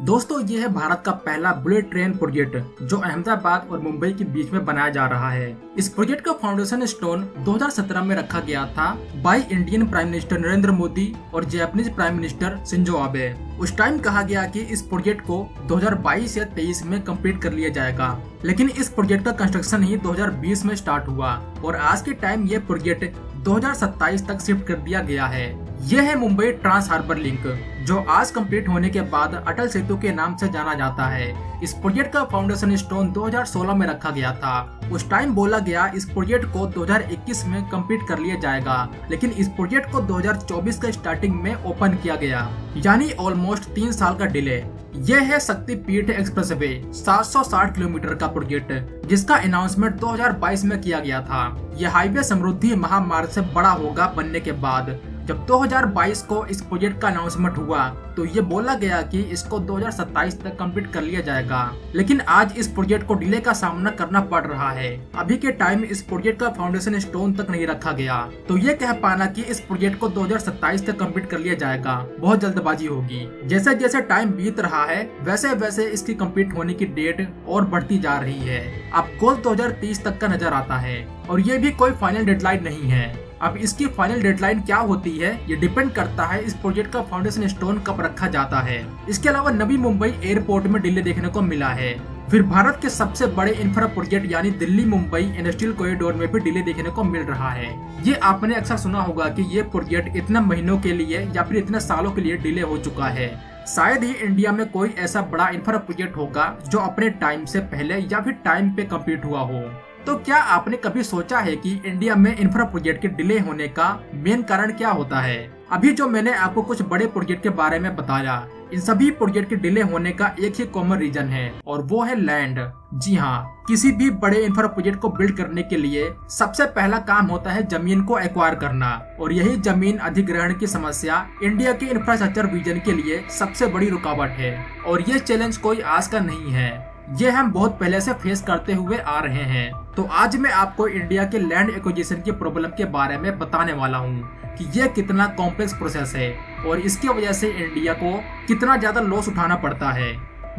दोस्तों ये है भारत का पहला बुलेट ट्रेन प्रोजेक्ट जो अहमदाबाद और मुंबई के बीच में बनाया जा रहा है। इस प्रोजेक्ट का फाउंडेशन स्टोन 2017 में रखा गया था by Indian prime minister Narendra Modi और Japanese prime minister Shinzo Abe. उस टाइम कहा गया कि इस प्रोजेक्ट को 2022 या 23 में कंप्लीट कर लिया जाएगा, लेकिन इस प्रोजेक्ट का कंस्ट्रक्शन ही 2020 में स्टार्ट हुआ और आज के टाइम ये प्रोजेक्ट 2027 तक शिफ्ट कर दिया गया है। यह है मुंबई ट्रांस हार्बर लिंक जो आज कंप्लीट होने के बाद अटल सेतु के नाम से जाना जाता है। इस प्रोजेक्ट का फाउंडेशन स्टोन 2016 में रखा गया था। उस टाइम बोला गया इस प्रोजेक्ट को 2021 में कंप्लीट कर लिया जाएगा, लेकिन इस प्रोजेक्ट को 2024 के स्टार्टिंग में ओपन किया गया, यानी ऑलमोस्ट 3 साल का डिले। यह है शक्तिपीठ एक्सप्रेसवे 760 किलोमीटर का प्रोजेक्ट जिसका अनाउंसमेंट 2022 में किया गया था। यह हाईवे समृद्धि महामार्ग से बड़ा होगा बनने के बाद। जब 2022 को इस प्रोजेक्ट का अनाउंसमेंट हुआ तो ये बोला गया कि इसको 2027 तक कंप्लीट कर लिया जाएगा, लेकिन आज इस प्रोजेक्ट को डिले का सामना करना पड़ रहा है। अभी के टाइम इस प्रोजेक्ट का फाउंडेशन स्टोन तक नहीं रखा गया, तो ये कह पाना कि इस प्रोजेक्ट को 2027 तक कंप्लीट कर लिया जाएगा बहुत जल्दबाजी होगी। जैसे जैसे टाइम बीत रहा है वैसे वैसे इसकी कंप्लीट होने की डेट और बढ़ती जा रही है। अब गोल 2030 तक का नजर आता है और ये भी कोई फाइनल डेडलाइन नहीं है। अब इसकी फाइनल डेडलाइन क्या होती है ये डिपेंड करता है इस प्रोजेक्ट का फाउंडेशन स्टोन कब रखा जाता है। इसके अलावा नवी मुंबई एयरपोर्ट में डिले देखने को मिला है। फिर भारत के सबसे बड़े इंफ्रा प्रोजेक्ट यानी दिल्ली मुंबई इंडस्ट्रियल कॉरिडोर में भी डिले देखने को मिल रहा है। ये आपने अक्सर सुना होगा कि ये प्रोजेक्ट इतने महीनों के लिए या फिर इतने सालों के लिए डिले हो चुका है। शायद ही इंडिया में कोई ऐसा बड़ा इंफ्रा प्रोजेक्ट होगा जो अपने टाइम से पहले या फिर टाइम पे कंप्लीट हुआ हो। तो क्या आपने कभी सोचा है कि इंडिया में इंफ्रा प्रोजेक्ट के डिले होने का मेन कारण क्या होता है? अभी जो मैंने आपको कुछ बड़े प्रोजेक्ट के बारे में बताया, इन सभी प्रोजेक्ट के डिले होने का एक ही कॉमन रीजन है और वो है लैंड। जी हाँ, किसी भी बड़े इंफ्रा प्रोजेक्ट को बिल्ड करने के लिए सबसे पहला काम होता है जमीन को एक्वायर करना, और यही जमीन अधिग्रहण की समस्या इंडिया के इंफ्रास्ट्रक्चर विजन के लिए सबसे बड़ी रुकावट है। और ये चैलेंज कोई आज का नहीं है, ये हम बहुत पहले से फेस करते हुए आ रहे हैं। तो आज मैं आपको इंडिया के लैंड एक्विजिशन की प्रॉब्लम के बारे में बताने वाला हूँ कि ये कितना कॉम्प्लेक्स प्रोसेस है और इसकी वजह से इंडिया को कितना ज्यादा लॉस उठाना पड़ता है।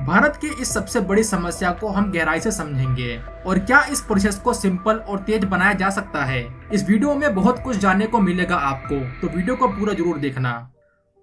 भारत की इस सबसे बड़ी समस्या को हम गहराई से समझेंगे और क्या इस प्रोसेस को सिंपल और तेज बनाया जा सकता है। इस वीडियो में बहुत कुछ जानने को मिलेगा आपको, तो वीडियो को पूरा जरूर देखना।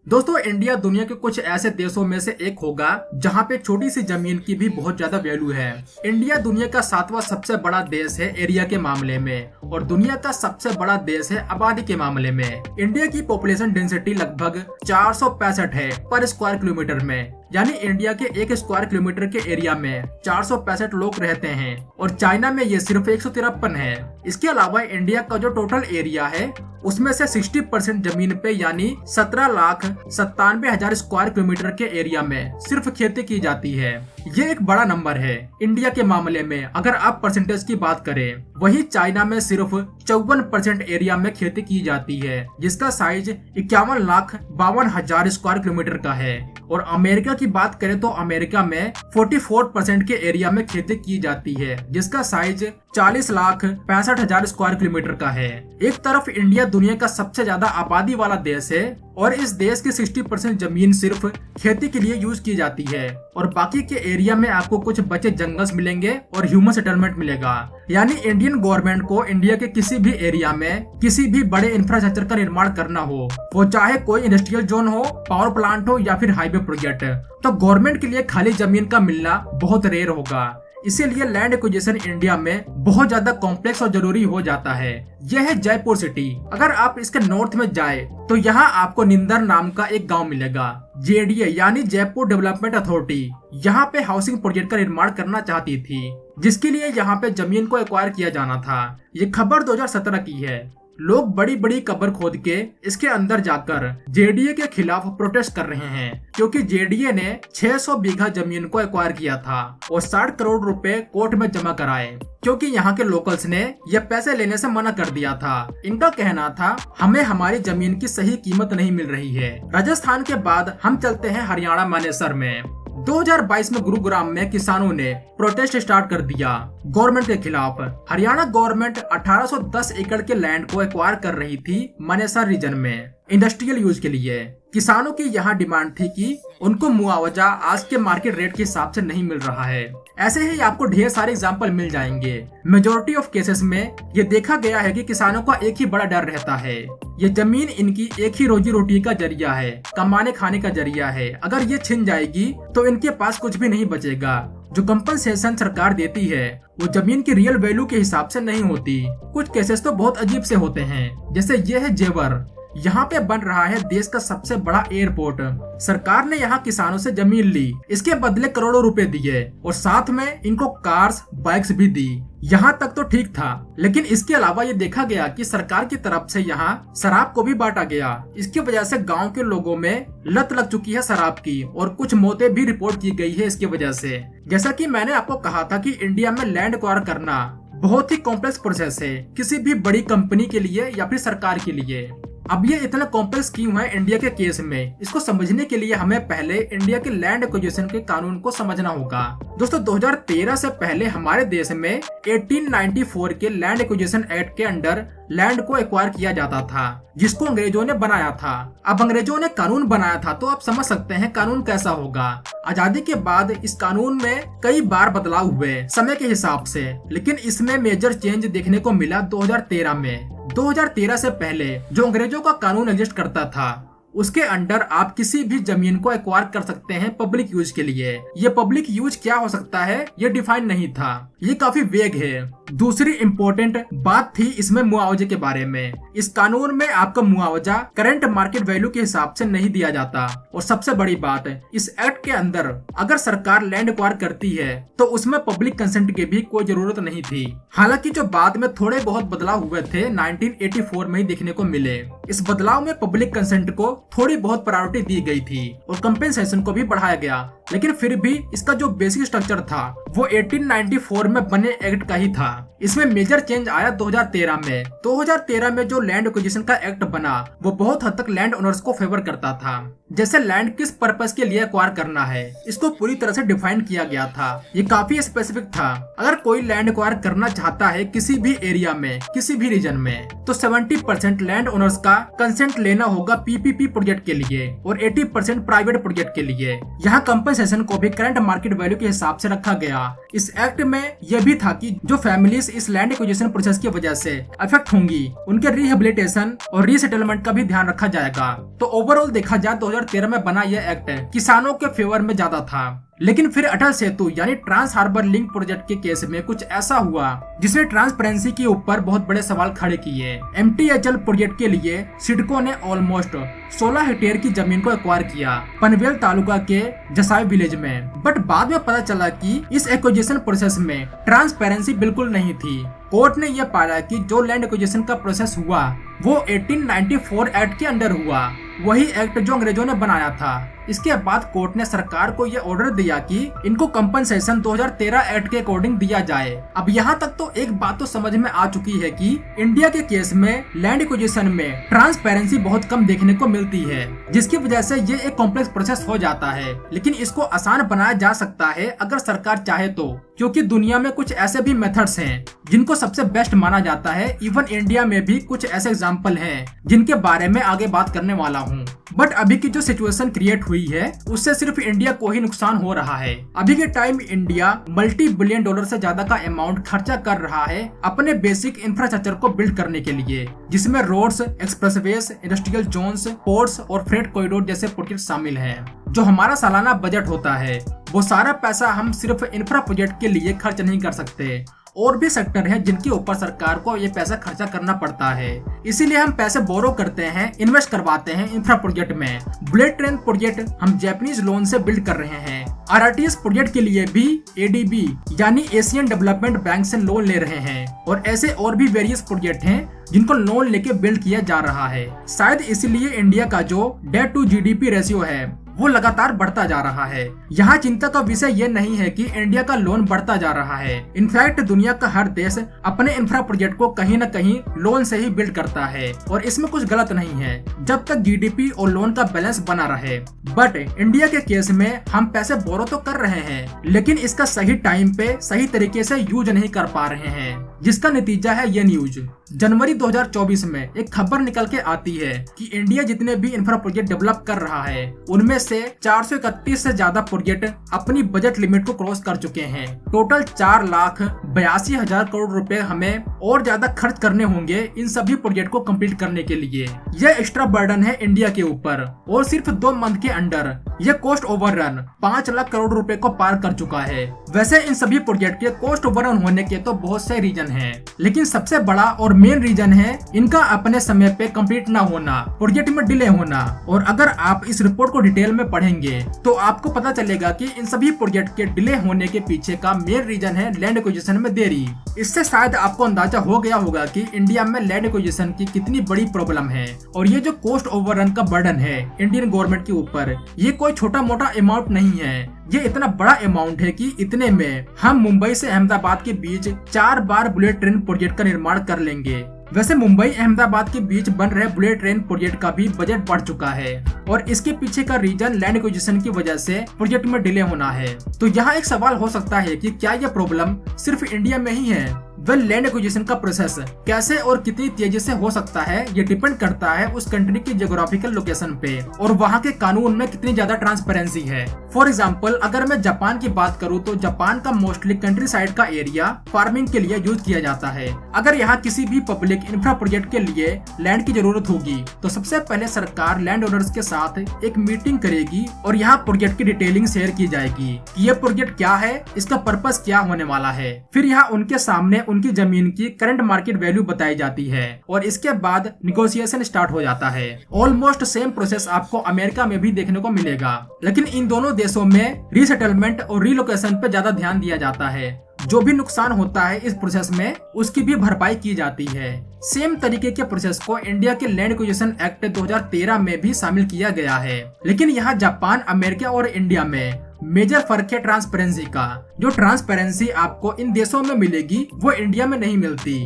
दोस्तों, इंडिया दुनिया के कुछ ऐसे देशों में से एक होगा जहां पे छोटी सी जमीन की भी बहुत ज्यादा वैल्यू है। इंडिया दुनिया का 7वां सबसे बड़ा देश है एरिया के मामले में और दुनिया का सबसे बड़ा देश है आबादी के मामले में। इंडिया की पॉपुलेशन डेंसिटी लगभग 465 है पर स्क्वायर किलोमीटर में, यानी इंडिया के 1 स्क्वायर किलोमीटर के एरिया में 465 लोग रहते हैं और चाइना में ये सिर्फ 153 है। इसके अलावा इंडिया का जो टोटल एरिया है उसमें से 60% जमीन पे यानी 17,97,000 स्क्वायर किलोमीटर के एरिया में सिर्फ खेती की जाती है। ये एक बड़ा नंबर है इंडिया के मामले में अगर आप परसेंटेज की बात करें। वही चाइना में सिर्फ 54% एरिया में खेती की जाती है जिसका साइज 51,52,000 स्क्वायर किलोमीटर का है। और अमेरिका की बात करें तो अमेरिका में 44% के एरिया में खेती की जाती है जिसका साइज 40,65,000 स्क्वायर किलोमीटर का है। एक तरफ इंडिया दुनिया का सबसे ज्यादा आबादी वाला देश है और इस देश की 60% जमीन सिर्फ खेती के लिए यूज की जाती है और बाकी के एरिया में आपको कुछ बचे जंगल्स मिलेंगे और ह्यूमन सेटलमेंट मिलेगा। यानी इंडियन गवर्नमेंट को इंडिया के किसी भी एरिया में किसी भी बड़े इंफ्रास्ट्रक्चर का निर्माण करना हो, वो चाहे कोई इंडस्ट्रियल जोन हो, पावर प्लांट हो या फिर हाईवे प्रोजेक्ट, तो गवर्नमेंट के लिए खाली जमीन का मिलना बहुत रेयर होगा। इसीलिए लैंड एक्विजिशन इंडिया में बहुत ज्यादा कॉम्प्लेक्स और जरूरी हो जाता है। यह है जयपुर सिटी। अगर आप इसके नॉर्थ में जाए तो यहाँ आपको निंदर नाम का एक गांव मिलेगा। जेडीए यानी जयपुर डेवलपमेंट अथॉरिटी यहाँ पे हाउसिंग प्रोजेक्ट का निर्माण करना चाहती थी जिसके लिए यहाँ पे जमीन को एक्वायर किया जाना था। ये खबर 2017 की है। लोग बड़ी बड़ी कब्र खोद के इसके अंदर जाकर जेडीए के खिलाफ प्रोटेस्ट कर रहे हैं क्योंकि जेडीए ने 600 बीघा जमीन को एक्वायर किया था और 60 करोड़ रुपए कोर्ट में जमा कराए क्योंकि यहाँ के लोकल्स ने ये पैसे लेने से मना कर दिया था। इनका कहना था हमें हमारी जमीन की सही कीमत नहीं मिल रही है। राजस्थान के बाद हम चलते हैं हरियाणा मानेसर में। 2022 में गुरुग्राम में किसानों ने प्रोटेस्ट स्टार्ट कर दिया गवर्नमेंट के खिलाफ। हरियाणा गवर्नमेंट 1810 एकड़ के लैंड को एक्वायर कर रही थी मानेसर रीजन में इंडस्ट्रियल यूज के लिए। किसानों की यहाँ डिमांड थी कि उनको मुआवजा आज के मार्केट रेट के हिसाब से नहीं मिल रहा है। ऐसे ही आपको ढेर सारे एग्जाम्पल मिल जाएंगे। मेजोरिटी ऑफ केसेस में ये देखा गया है कि किसानों का एक ही बड़ा डर रहता है, ये जमीन इनकी एक ही रोजी रोटी का जरिया है, कमाने खाने का जरिया है। अगर ये छिन जाएगी तो इनके पास कुछ भी नहीं बचेगा। जो कंपनसेशन सरकार देती है वो जमीन की रियल वैल्यू के हिसाब से नहीं होती। कुछ केसेस तो बहुत अजीब से होते हैं, जैसे ये है जेवर। यहाँ पे बन रहा है देश का सबसे बड़ा एयरपोर्ट। सरकार ने यहाँ किसानों से जमीन ली, इसके बदले करोड़ों रुपए दिए और साथ में इनको कार्स बाइक्स भी दी। यहाँ तक तो ठीक था, लेकिन इसके अलावा ये देखा गया कि सरकार की तरफ से यहाँ शराब को भी बांटा गया। इसकी वजह से गांव के लोगों में लत लग चुकी है शराब की और कुछ मौतें भी रिपोर्ट की गई है इसकी वजह से। जैसा कि मैंने आपको कहा था कि इंडिया में लैंड एक्वायर करना बहुत ही कॉम्प्लेक्स प्रोसेस है, किसी भी बड़ी कंपनी के लिए या फिर सरकार के लिए। अब ये इतना कॉम्प्लेक्स क्यों है इंडिया के केस में, इसको समझने के लिए हमें पहले इंडिया के लैंड एक्विजिशन के कानून को समझना होगा। दोस्तों 2013 से पहले हमारे देश में 1894 के लैंड एक्विजिशन एक्ट के अंडर लैंड को एक्वायर किया जाता था, जिसको अंग्रेजों ने बनाया था। अब अंग्रेजों ने कानून बनाया था तो आप समझ सकते हैं कानून कैसा होगा। आजादी के बाद इस कानून में कई बार बदलाव हुए समय के हिसाब से, लेकिन इसमें मेजर चेंज देखने को मिला 2013 में। 2013 से पहले जो अंग्रेजों का कानून एग्जिस्ट करता था उसके अंडर आप किसी भी जमीन को एक्वायर कर सकते हैं पब्लिक यूज के लिए। ये पब्लिक यूज क्या हो सकता है ये डिफाइन नहीं था, ये काफी वेग है। दूसरी इम्पोर्टेंट बात थी इसमें मुआवजे के बारे में। इस कानून में आपका मुआवजा करंट मार्केट वैल्यू के हिसाब से नहीं दिया जाता। और सबसे बड़ी बात, इस एक्ट के अंदर अगर सरकार लैंड एक्वायर करती है तो उसमें पब्लिक कंसेंट की भी कोई जरूरत नहीं थी। हालांकि जो बाद में थोड़े बहुत बदलाव हुए थे 1984 में ही देखने को मिले। इस बदलाव में पब्लिक कंसेंट को थोड़ी बहुत प्रायोरिटी दी गई थी और कंपेंसेशन को भी बढ़ाया गया, लेकिन फिर भी इसका जो बेसिक स्ट्रक्चर था वो 1894 में बने एक्ट का ही था। इसमें मेजर चेंज आया 2013 में। 2013 में जो लैंड एक्विजिशन का एक्ट बना वो बहुत हद तक लैंड ओनर्स को फेवर करता था। जैसे लैंड किस पर्पस के लिए एक्वायर करना है इसको पूरी तरह से डिफाइन किया गया था। ये काफी स्पेसिफिक था। अगर कोई लैंड एक्वायर करना चाहता है किसी भी एरिया में, किसी भी रीजन में, तो 70% लैंड ओनर्स का कंसेंट लेना होगा पीपीपी प्रोजेक्ट के लिए और 80% प्राइवेट प्रोजेक्ट के लिए। यहाँ कंपनसेशन को भी करंट मार्केट वैल्यू के हिसाब से रखा गया। इस एक्ट में यह भी था कि जो फैमिलीज इस लैंड एक्विजिशन प्रोसेस की वजह से अफेक्ट होंगी उनके रिहेबिलिटेशन और रीसेटलमेंट का भी ध्यान रखा जाएगा। तो ओवरऑल देखा जाए 2013 में बना यह एक्ट किसानों के फेवर में ज्यादा था। लेकिन फिर अटल सेतु यानी ट्रांस हार्बर लिंक प्रोजेक्ट के केस में कुछ ऐसा हुआ जिसने ट्रांसपेरेंसी के ऊपर बहुत बड़े सवाल खड़े किए। MTHL प्रोजेक्ट के लिए सिडको ने ऑलमोस्ट 16 हेक्टेयर की जमीन को एक्वायर किया पनवेल तालुका के जसाई विलेज में। बट बाद में पता चला कि इस एक्विजिशन प्रोसेस में ट्रांसपेरेंसी बिल्कुल नहीं थी। कोर्ट ने यह पाया कि जो लैंड एक्विजिशन का प्रोसेस हुआ वो 1894 एक्ट के अंडर हुआ, वही एक्ट जो अंग्रेजों ने बनाया था। इसके बाद कोर्ट ने सरकार को यह ऑर्डर दिया कि इनको कंपनसेशन 2013 एक्ट के अकॉर्डिंग दिया जाए। अब यहाँ तक तो एक बात तो समझ में आ चुकी है कि इंडिया के केस में लैंड एक्विजिशन में ट्रांसपेरेंसी बहुत कम देखने को मिलती है, जिसकी वजह से ये एक कॉम्प्लेक्स प्रोसेस हो जाता है। लेकिन इसको आसान बनाया जा सकता है अगर सरकार चाहे तो, क्योंकि दुनिया में कुछ ऐसे भी मेथड्स हैं जिनको सबसे बेस्ट माना जाता है। इवन इंडिया में भी कुछ ऐसे एग्जाम्पल हैं जिनके बारे में आगे बात करने वाला हूँ। बट अभी की जो सिचुएशन क्रिएट हुई है उससे सिर्फ इंडिया को ही नुकसान हो रहा है। अभी के टाइम इंडिया $multi-billion से ज्यादा का अमाउंट खर्चा कर रहा है अपने बेसिक इंफ्रास्ट्रक्चर को बिल्ड करने के लिए, जिसमें roads, expressways, industrial zones, ports और फ्रेट कॉरिडोर जैसे प्रोजेक्ट शामिल हैं। जो हमारा सालाना बजट होता है वो सारा पैसा हम सिर्फ इंफ्रा प्रोजेक्ट के लिए खर्च नहीं कर सकते। और भी सेक्टर हैं जिनके ऊपर सरकार को ये पैसा खर्चा करना पड़ता है। इसीलिए हम पैसे बोरो करते हैं, इन्वेस्ट करवाते हैं इंफ्रा प्रोजेक्ट में। बुलेट ट्रेन प्रोजेक्ट हम जापानीज लोन से बिल्ड कर रहे हैं। RRTS प्रोजेक्ट के लिए भी ADB यानी एशियन डेवलपमेंट बैंक से लोन ले रहे हैं। और ऐसे और भी वेरियस प्रोजेक्ट हैं जिनको लोन लेके बिल्ड किया जा रहा है। शायद इसीलिए इंडिया का जो डेट टू GDP रेशियो है वो लगातार बढ़ता जा रहा है। यहाँ चिंता का विषय ये नहीं है कि इंडिया का लोन बढ़ता जा रहा है। इनफैक्ट दुनिया का हर देश अपने इंफ्रा प्रोजेक्ट को कहीं न कहीं लोन से ही बिल्ड करता है और इसमें कुछ गलत नहीं है जब तक GDP और लोन का बैलेंस बना रहे। बट इंडिया के केस में हम पैसे बोरो तो कर रहे हैं लेकिन इसका सही टाइम पे सही तरीके से यूज नहीं कर पा रहे हैं, जिसका नतीजा है ये न्यूज। जनवरी 2024 में एक खबर निकल के आती है कि इंडिया जितने भी इंफ्रा प्रोजेक्ट डेवलप कर रहा है उनमें से 431 से ज्यादा प्रोजेक्ट अपनी बजट लिमिट को क्रॉस कर चुके हैं। टोटल 4,82,000 करोड़ रुपए हमें और ज्यादा खर्च करने होंगे इन सभी प्रोजेक्ट को कंप्लीट करने के लिए। यह एक्स्ट्रा बर्डन है इंडिया के ऊपर और सिर्फ 2 मंथ के अंदर यह कॉस्ट ओवररन 5 लाख करोड़ रुपए को पार कर चुका है। वैसे इन सभी प्रोजेक्ट के कॉस्ट ओवररन होने के तो बहुत से रीजन हैं, लेकिन सबसे बड़ा और मेन रीजन है इनका अपने समय पे कंप्लीट ना होना, प्रोजेक्ट में डिले होना। और अगर आप इस रिपोर्ट को डिटेल में पढ़ेंगे तो आपको पता चलेगा कि इन सभी प्रोजेक्ट के डिले होने के पीछे का मेन रीजन है लैंड एक्विजिशन में देरी। इससे शायद आपको अंदाजा हो गया होगा कि इंडिया में लैंड एक्विजिशन की कितनी बड़ी प्रॉब्लम है। और ये जो कॉस्ट ओवररन का बर्डन है इंडियन गवर्नमेंट के ऊपर, ये कोई छोटा मोटा अमाउंट नहीं है। ये इतना बड़ा अमाउंट है कि इतने में हम मुंबई से अहमदाबाद के बीच 4 बार बुलेट ट्रेन प्रोजेक्ट का निर्माण कर लेंगे। वैसे मुंबई अहमदाबाद के बीच बन रहे बुलेट ट्रेन प्रोजेक्ट का भी बजट बढ़ चुका है और इसके पीछे का रीजन लैंड एक्विजिशन की वजह से प्रोजेक्ट में डिले होना है। तो यहाँ एक सवाल हो सकता है कि क्या यह प्रॉब्लम सिर्फ इंडिया में ही है? लैंड एक्विजिशन का प्रोसेस कैसे और कितनी तेजी से हो सकता है ये डिपेंड करता है उस कंट्री की जियोग्राफिकल लोकेशन पे और वहाँ के कानून में कितनी ज्यादा ट्रांसपेरेंसी है। फॉर एग्जाम्पल अगर मैं जापान की बात करूँ तो जापान का मोस्टली कंट्री साइड का एरिया फार्मिंग के लिए यूज किया जाता है। अगर यहाँ किसी भी पब्लिक इंफ्रा प्रोजेक्ट के लिए लैंड की जरूरत होगी तो सबसे पहले सरकार लैंड ओनर्स के साथ एक मीटिंग करेगी और यहाँ प्रोजेक्ट की डिटेलिंग शेयर की जाएगी कि ये प्रोजेक्ट क्या है, इसका पर्पस क्या होने वाला है। फिर यहाँ उनके सामने उनकी जमीन की करंट मार्केट वैल्यू बताई जाती है और इसके बाद निगोशिएशन स्टार्ट हो जाता है। ऑलमोस्ट सेम प्रोसेस आपको अमेरिका में भी देखने को मिलेगा, लेकिन इन दोनों देशों में रीसेटलमेंट और रीलोकेशन पे ज्यादा ध्यान दिया जाता है। जो भी नुकसान होता है इस प्रोसेस में उसकी भी भरपाई की जाती है। सेम तरीके के प्रोसेस को इंडिया के लैंड एक्विजिशन एक्ट 2013 में भी शामिल किया गया है, लेकिन यहाँ जापान, अमेरिका और इंडिया में मेजर फर्क है ट्रांसपेरेंसी का। जो ट्रांसपेरेंसी आपको इन देशों में मिलेगी वो इंडिया में नहीं मिलती।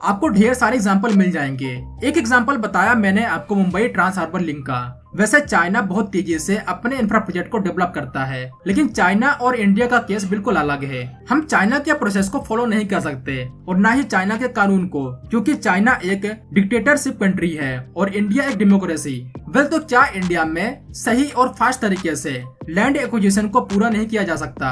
आपको ढेर सारे एग्जाम्पल मिल जाएंगे। एक एग्जाम्पल बताया मैंने आपको मुंबई ट्रांस हार्बर लिंक का। वैसे चाइना बहुत तेजी से अपने इंफ्रा प्रोजेक्ट को डेवलप करता है, लेकिन चाइना और इंडिया का केस बिल्कुल अलग है। हम चाइना के प्रोसेस को फॉलो नहीं कर सकते और न ही चाइना के कानून को, क्योंकि चाइना एक डिक्टेटरशिप कंट्री है और इंडिया एक डेमोक्रेसी। तो क्या इंडिया में सही और फास्ट तरीके से लैंड एक्विजिशन को पूरा नहीं किया जा सकता?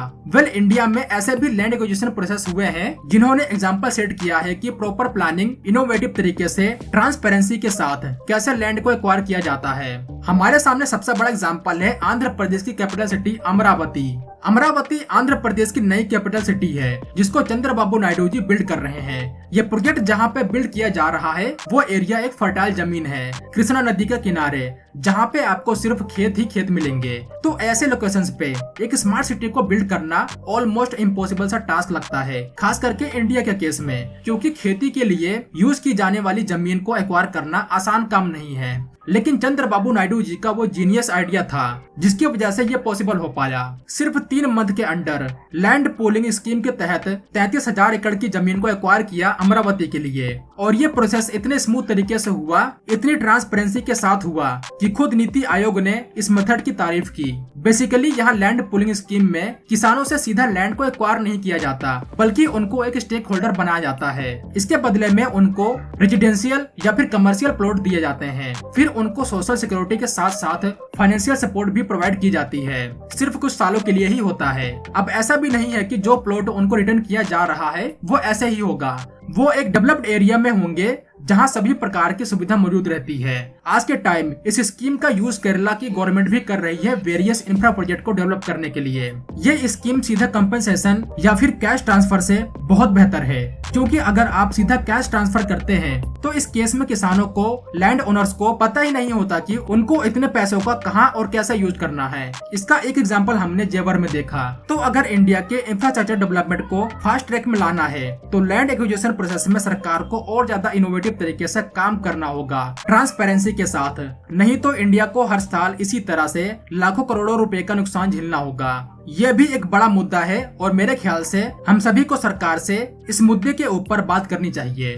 इंडिया में ऐसे भी लैंड एक्विजिशन प्रोसेस हुए हैं जिन्होंने एग्जाम्पल सेट किया है कि प्रॉपर प्लानिंग, इनोवेटिव तरीके से, ट्रांसपेरेंसी के साथ कैसे लैंड को एक्वायर किया जाता है। हमारे सामने सबसे बड़ा एग्जाम्पल है आंध्र प्रदेश की कैपिटल सिटी अमरावती। अमरावती आंध्र प्रदेश की नई कैपिटल सिटी है जिसको चंद्रबाबू नायडू जी बिल्ड कर रहे हैं। ये प्रोजेक्ट जहाँ पे बिल्ड किया जा रहा है वो एरिया एक फर्टाइल जमीन है कृष्णा नदी के किनारे, जहाँ पे आपको सिर्फ खेत ही खेत मिलेंगे। तो ऐसे लोकेशंस पे एक स्मार्ट सिटी को बिल्ड करना ऑलमोस्ट इम्पॉसिबल सा टास्क लगता है, खास करके इंडिया के केस में, क्योंकि खेती के लिए यूज की जाने वाली जमीन को एक्वायर करना आसान काम नहीं है। लेकिन चंद्रबाबू नायडू जी का वो जीनियस आइडिया था जिसकी वजह से ये पॉसिबल हो पाया। सिर्फ 3 मंथ के अंडर लैंड पूलिंग स्कीम के तहत 33,000 एकड़ की जमीन को एक्वायर किया अमरावती के लिए। और ये प्रोसेस इतने स्मूथ तरीके से हुआ, इतनी ट्रांसपेरेंसी के साथ हुआ कि खुद नीति आयोग ने इस मेथड की तारीफ की। बेसिकली यहाँ लैंड पूलिंग स्कीम में किसानों से सीधा लैंड को एक्वायर नहीं किया जाता, बल्कि उनको एक स्टेक होल्डर बनाया जाता है। इसके बदले में उनको रेजिडेंशियल या फिर कमर्शियल प्लॉट दिए जाते हैं। फिर उनको सोशल सिक्योरिटी के साथ साथ फाइनेंशियल सपोर्ट भी प्रोवाइड की जाती है। सिर्फ कुछ सालों के लिए ही होता है। अब ऐसा भी नहीं है कि जो प्लॉट उनको रिटर्न किया जा रहा है वो ऐसे ही होगा। वो एक डेवलप्ड एरिया में होंगे जहां सभी प्रकार की सुविधा मौजूद रहती है। आज के टाइम इस स्कीम का यूज केरला की गवर्नमेंट भी कर रही है वेरियस इंफ्रा प्रोजेक्ट को डेवलप करने के लिए। ये स्कीम सीधा कंपनसेशन या फिर कैश ट्रांसफर से बहुत बेहतर है, क्योंकि अगर आप सीधा कैश ट्रांसफर करते हैं तो इस केस में किसानों को, लैंड ओनर्स को पता ही नहीं होता कि उनको इतने पैसों का कहां और कैसे यूज करना है। इसका एक एग्जांपल हमने जेवर में देखा। तो अगर इंडिया के इंफ्रास्ट्रक्चर डेवलपमेंट को फास्ट ट्रैक में लाना है तो लैंड एक्विजिशन प्रोसेस में सरकार को और ज्यादा इनोवेटिव तरीके से काम करना होगा, ट्रांसपेरेंसी के साथ। नहीं तो इंडिया को हर साल इसी तरह से लाखों करोड़ों रुपए का नुकसान झेलना होगा। यह भी एक बड़ा मुद्दा है और मेरे ख्याल से हम सभी को सरकार से इस मुद्दे के ऊपर बात करनी चाहिए।